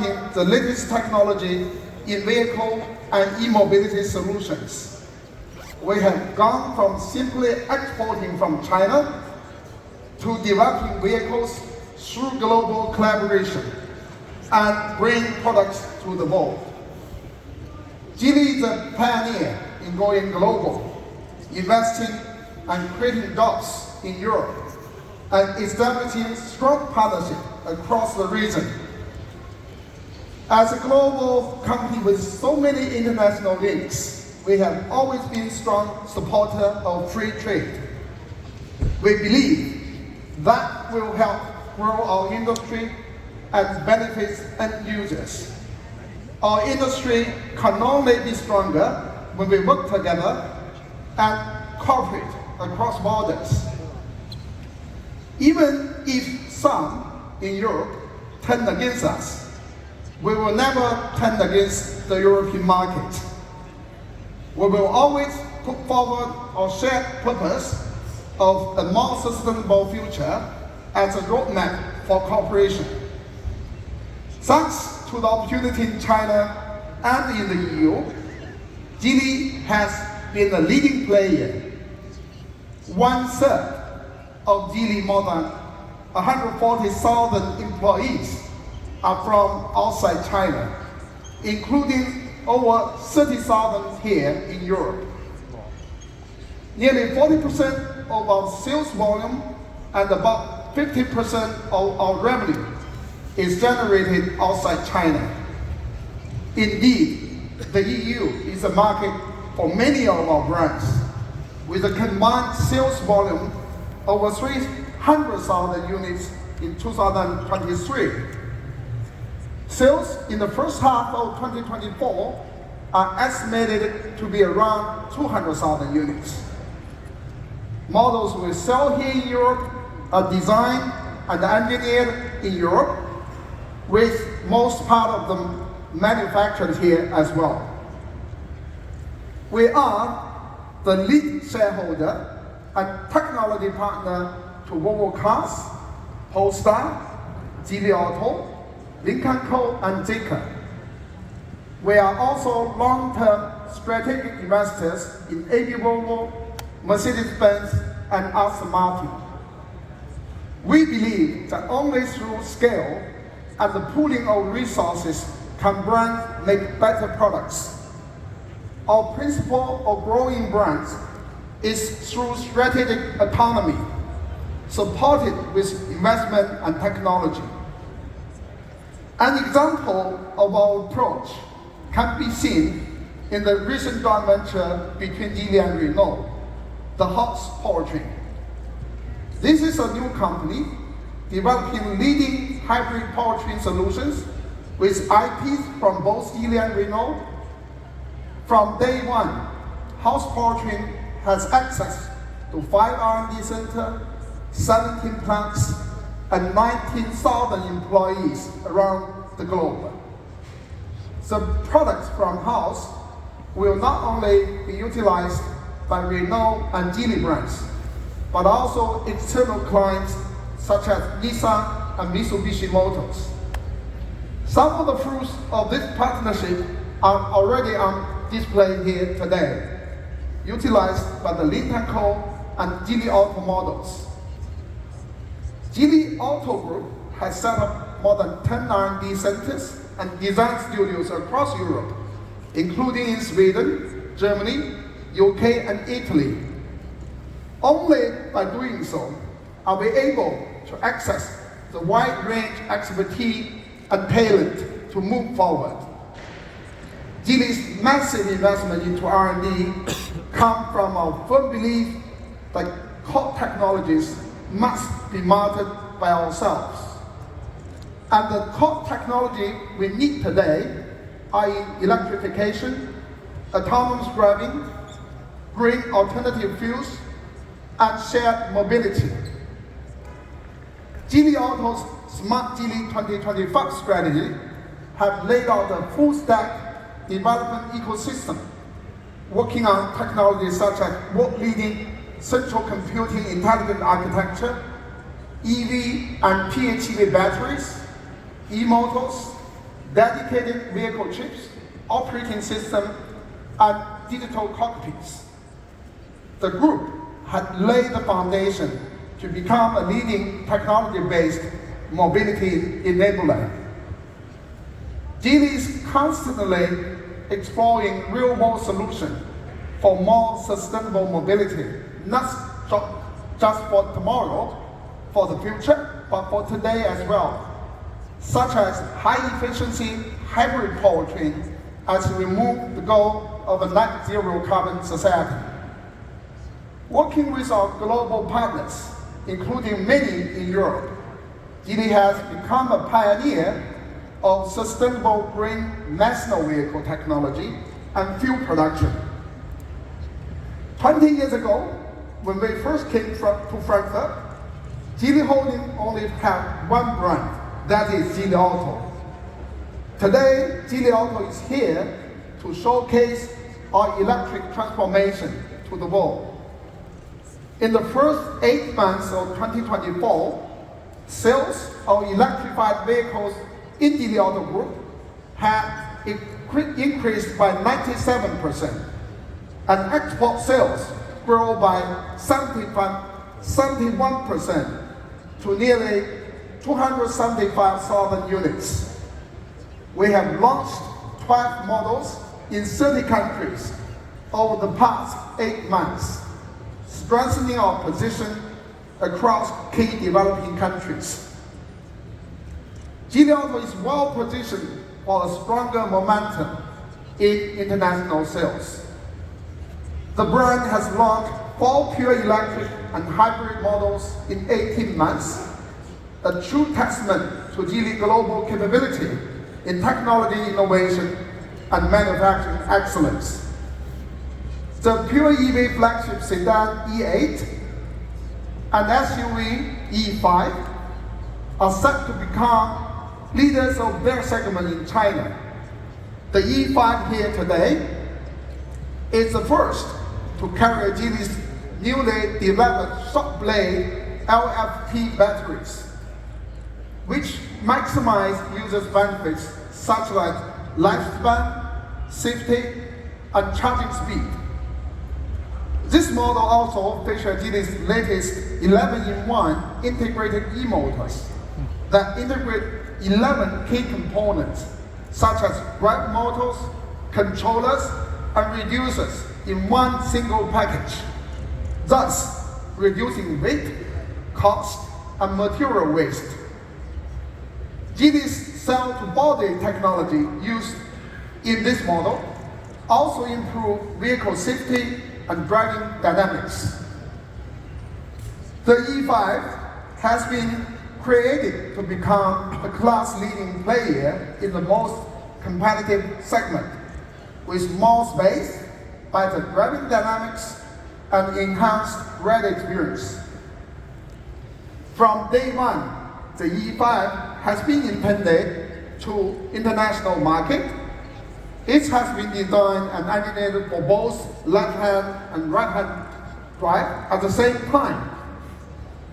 developing the latest technology in vehicle and e-mobility solutions. We have gone from simply exporting from China to developing vehicles through global collaboration and bring products to the world. Geely is a pioneer in going global, investing and creating jobs in Europe, and establishing strong partnership across the region. As a global company with so many international links, we have always been strong supporter of free trade. We believe that will help grow our industry and benefit end users. Our industry can only be stronger when we work together and cooperate across borders. Even if some in Europe turn against us, we will never turn against the European market. We will always put forward our shared purpose of a more sustainable future as a roadmap for cooperation. Thanks to the opportunity in China and in the EU, Geely has been a leading player. 1/3 of Geely more than 140,000 employees are from outside China, including over 30,000 here in Europe. Nearly 40% of our sales volume and about 50% of our revenue is generated outside China. Indeed, the EU is a market for many of our brands, with a combined sales volume over 300,000 units in 2023. Sales in the first half of 2024 are estimated to be around 200,000 units. Models we sell here in Europe are designed and engineered in Europe, with most part of them manufactured here as well. We are the lead shareholder and technology partner to Volvo Cars, Polestar, Geely Auto, Lincoln Co, and Zeekr. We are also long-term strategic investors in AB Volvo, Mercedes-Benz, and Aston Martin. We believe that only through scale and the pooling of resources can brands make better products. Our principle of growing brands is through strategic autonomy, supported with investment and technology. An example of our approach can be seen in the recent joint venture between Geely and Renault, the Horse Powertrain. This is a new company developing leading hybrid powertrain solutions with IPs from both Geely and Renault. From day one, Horse Powertrain has access to 5 R&D centers, 17 plants, and 19,000 employees around the globe. The products from Horse will not only be utilized by Renault and Geely brands, but also external clients such as Nissan and Mitsubishi Motors. Some of the fruits of this partnership are already on display here today, utilized by the Lincoln Co and Geely Auto models. Geely Auto Group has set up more than 10 R&D centers and design studios across Europe, including in Sweden, Germany, UK, and Italy. Only by doing so are we able to access the wide range expertise and talent to move forward. Geely's massive investment into R&D comes from our firm belief that core technologies must be mastered by ourselves. And the core technology we need today are in electrification, autonomous driving, green alternative fuels, and shared mobility. Geely Auto's Smart Geely 2025 strategy have laid out a full stack development ecosystem, working on technologies such as world-leading central computing intelligent architecture, EV and PHEV batteries, e-motors, dedicated vehicle chips, operating system, and digital cockpits. The group had laid the foundation to become a leading technology-based mobility enabler. Geely is constantly exploring real-world solutions for more sustainable mobility, not just for tomorrow, for the future, but for today as well, such as high-efficiency hybrid powertrain as we move the goal of a net zero carbon society. Working with our global partners, including many in Europe, Geely has become a pioneer of sustainable green national vehicle technology and fuel production. 20 years ago, when we first came to Frankfurt, Geely Holding only had one brand, that is Geely Auto. Today, Geely Auto is here to showcase our electric transformation to the world. In the first 8 months of 2024, sales of electrified vehicles in Geely Auto Group have increased by 97%, and export sales grew by 71% to nearly 275,000 units. We have launched 12 models in 30 countries over the past 8 months, strengthening our position across key developing countries. Geely Auto is well positioned for a stronger momentum in international sales. The brand has launched 4 pure electric and hybrid models in 18 months, a true testament to Geely's global capability in technology innovation and manufacturing excellence. The pure EV flagship sedan E8 and SUV E5 are set to become leaders of their segment in China. The E5 here today is the first to carry Geely's newly developed short-blade LFP batteries, which maximize users' benefits such as lifespan, safety, and charging speed. This model also features Geely's latest 11-in-1 integrated e-motors that integrate 11 key components such as drive motors, controllers, and reducers in one single package, thus reducing weight, cost, and material waste. Geely's cell-to-body technology used in this model also improve vehicle safety and driving dynamics. The E5 has been created to become a class-leading player in the most competitive segment, with more space, better driving dynamics, and enhanced ride experience. From day one, the E5 has been intended to international market. It has been designed and engineered for both left-hand and right-hand drive at the same time.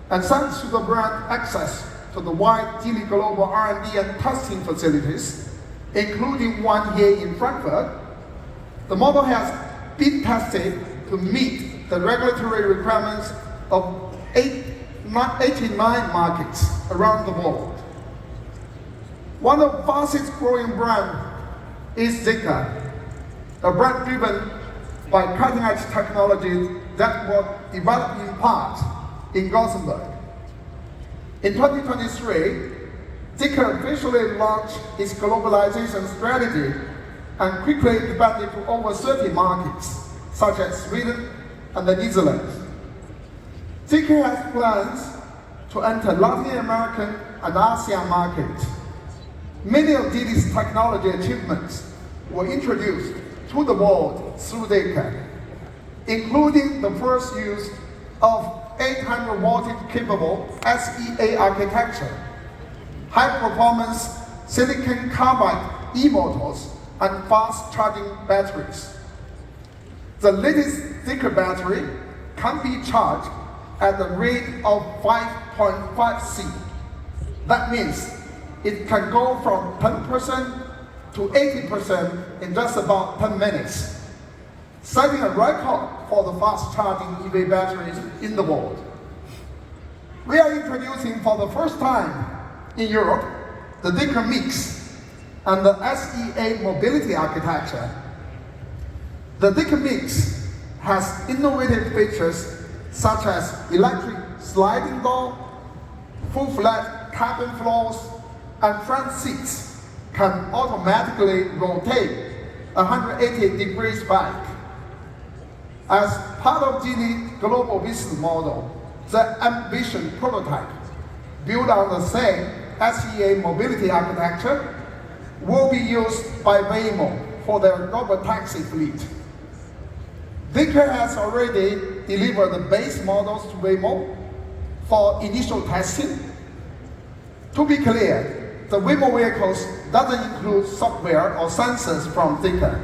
And thanks to the brand access to the wide Geely global R&D and testing facilities, including one here in Frankfurt, the model has been tested to meet the regulatory requirements of 89 markets around the world. One of the fastest growing brands is Zeekr, a brand driven by cutting-edge technologies that were developed in part in Gothenburg. In 2023, Zeekr officially launched its globalization strategy and quickly expanded to over 30 markets, such as Sweden and the Netherlands. Zeekr has plans to enter Latin American and ASEAN markets. Many of Geely's technology achievements were introduced to the world through Zeekr, including the first use of 800 voltage capable SEA architecture, high-performance silicon carbide e-motors, and fast charging batteries. The latest Zeekr battery can be charged at the rate of 5.5 C. That means it can go from 10% to 80% in just about 10 minutes, setting a record for the fast charging EV batteries in the world. We are introducing for the first time in Europe the Decker Mix and the SEA mobility architecture. The Decker Mix has innovative features such as electric sliding door, full flat cabin floors, and front seats can automatically rotate 180 degrees back. As part of Geely's global business model, the Ambition prototype, built on the same SEA mobility architecture, will be used by Waymo for their robotaxi fleet. Decker has already delivered the base models to Waymo for initial testing. To be clear, the Waymo vehicles doesn't include software or sensors from Decker.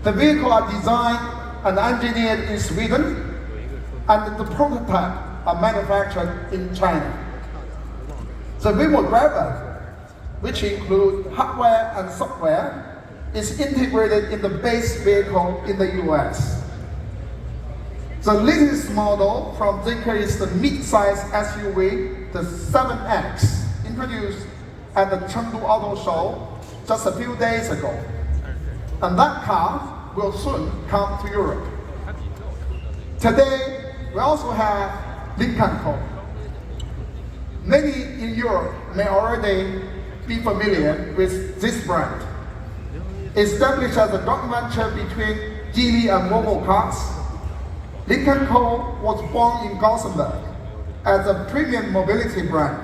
The vehicles are designed and engineered in Sweden, and the prototype are manufactured in China. The Waymo driver, which includes hardware and software, is integrated in the base vehicle in the US. The latest model from Decker is the mid-size SUV, the 7X, introduced at the Chengdu Auto Show just a few days ago. And that car will soon come to Europe. Today, we also have Lincoln Co. Many in Europe may already be familiar with this brand. Established as a joint venture between Geely and Volvo Cars, Lincoln Co. was born in Gothenburg as a premium mobility brand.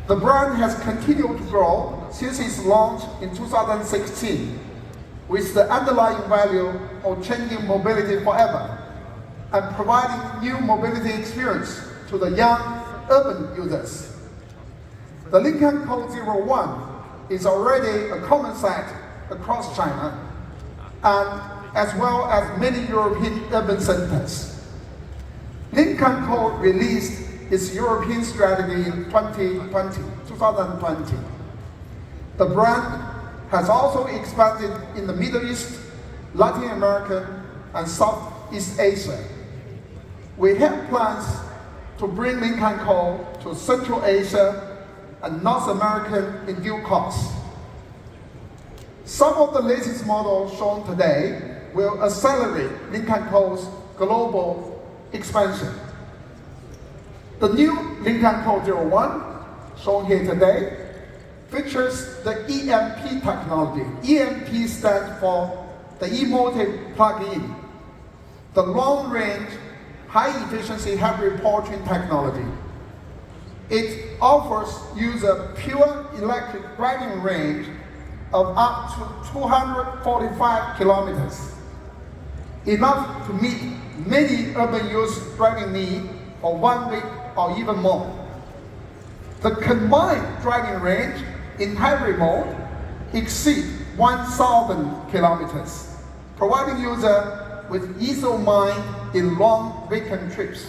The brand has continued to grow since its launch in 2016, with the underlying value of changing mobility forever and providing new mobility experience to the young urban users. The Lincoln Co. 01 is already a common sight across China, and as well as many European urban centers. Lincoln Co. released its European strategy in 2020. The brand has also expanded in the Middle East, Latin America, and Southeast Asia. We have plans to bring Lincoln Co. to Central Asia and North America in due course. Some of the latest models shown today will accelerate Lincoln Co.'s global expansion. The new Lincoln Co. 01, shown here today, features the EMP technology. EMP stands for the emotive plug-in, the long-range, high-efficiency hybrid powertrain technology. It offers users pure electric driving range of up to 245 kilometers, enough to meet many urban use driving needs for 1 week or even more. The combined driving range in hybrid mode exceeds 1,000 kilometers, providing users with ease of mind in long weekend trips.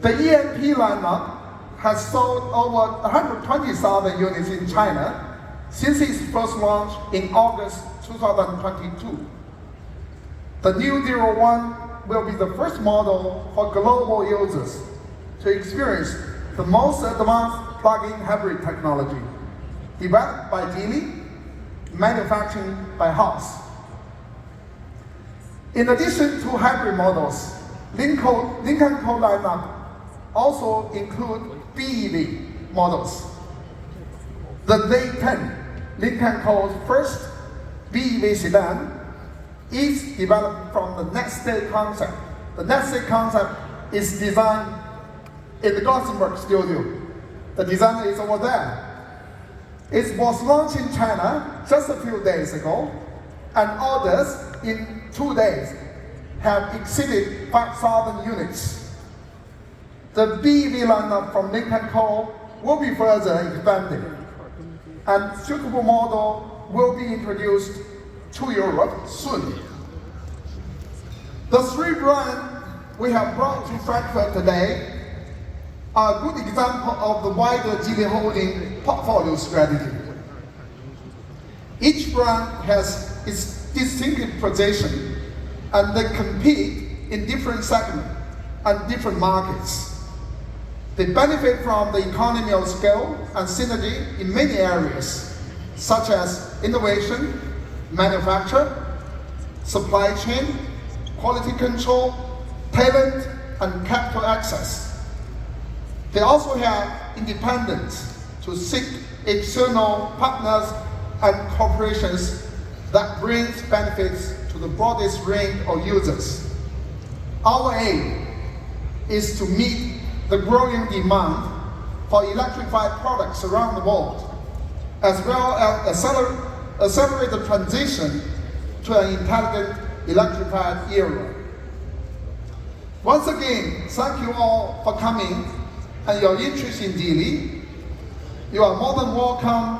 The EMP lineup has sold over 120,000 units in China since its first launch in August 2022. The new 01 will be the first model for global users to experience the most advanced plug-in hybrid technology, developed by Geely, manufactured by Haas. In addition to hybrid models, Lincoln Co. lineup also include BEV models. The Day10, Lincoln Co.'s first BEV sedan, is developed from the Next Day concept. The Next Day concept is designed in the Gothenburg studio. The designer is over there. It was launched in China just a few days ago, and orders in 2 days have exceeded 5,000 units. The BEV lineup from Lincoln Co. will be further expanded, and suitable model will be introduced to Europe soon. The 3 brands we have brought to Frankfurt today are a good example of the wider Geely Holding portfolio strategy. Each brand has its distinctive position, and they compete in different segments and different markets. They benefit from the economy of scale and synergy in many areas, such as innovation, manufacture, supply chain, quality control, talent, and capital access. They also have independence to seek external partners and corporations that brings benefits to the broadest range of users. Our aim is to meet the growing demand for electrified products around the world, as well as accelerate the transition to an intelligent electrified era. Once again, thank you all for coming and your interest in Geely. You are more than welcome